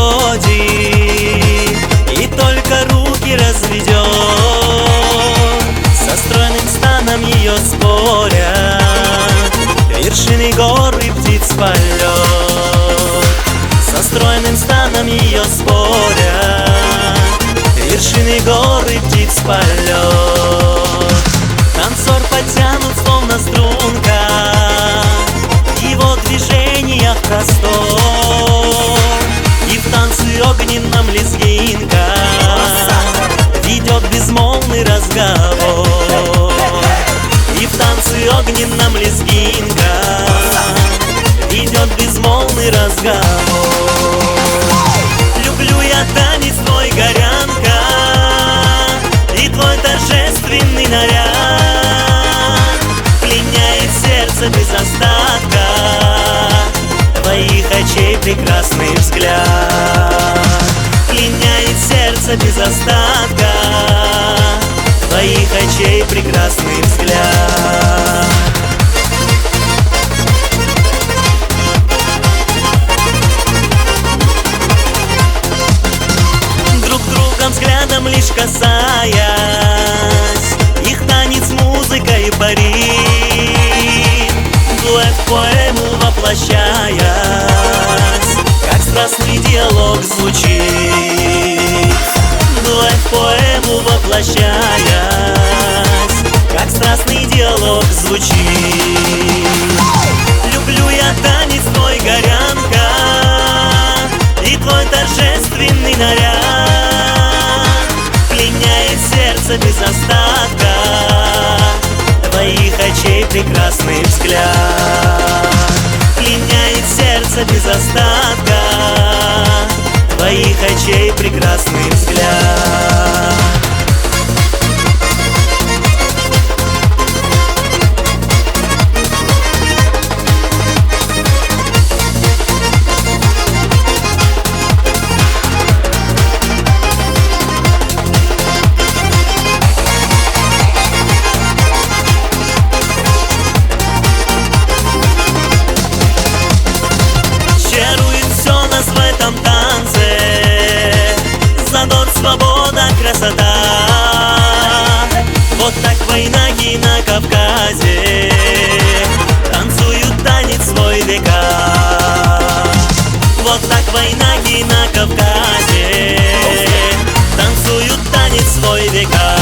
приходит и только руки разведет, со стройным станом ее спорят вершины гор и птиц полет. Со стройным станом ее спорят вершины гор и птиц полет. Танцор подтянут, словно струнка, в его движениях простор, и в танце огненном лезгинка ведет безмолвный разговор. И в танце огненном лезгинка ведет безмолвный разговор. Люблю я танец твой, горянка, и твой торжественный наряд пленяет сердце без остатка, твоих очей прекрасный взгляд пленяет сердце без остатка, твоих очей прекрасный взгляд. Друг другом взглядом лишь касаясь, их танец музыкой парит, дуэт в поэму воплощаясь, как страстный диалог звучит. Дуэт в поэму воплощаясь, как страстный диалог звучит. Люблю я танец твой, горянка, и твой торжественный наряд пленяет сердце без остатка, твоих очей прекрасный взгляд пленяет сердце без остатка, твоих очей прекрасный взгляд. В этом танце задор, свобода, красота. Вот так войнаги на Кавказе танцуют танец свой века. Вот так войнаги на Кавказе танцуют танец свой века.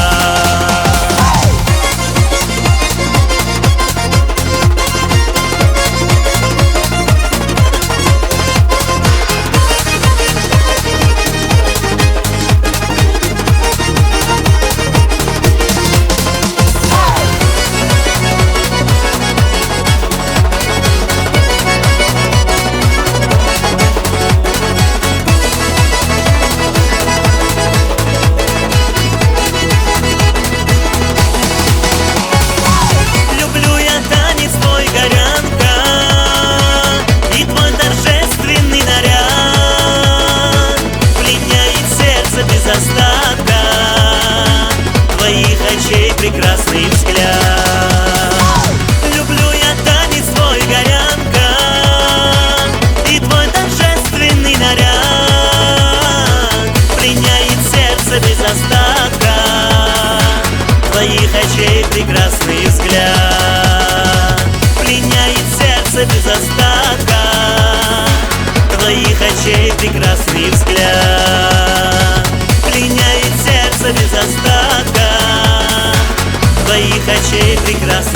Прекрасный взгляд. Люблю я танец твой, горянка, и твой торжественный наряд пленяет сердце без остатка, твоих очей прекрасный взгляд пленяет сердце без остатка, твоих очей прекрасный взгляд пленяет сердце без остатка, твоих очей прекрасный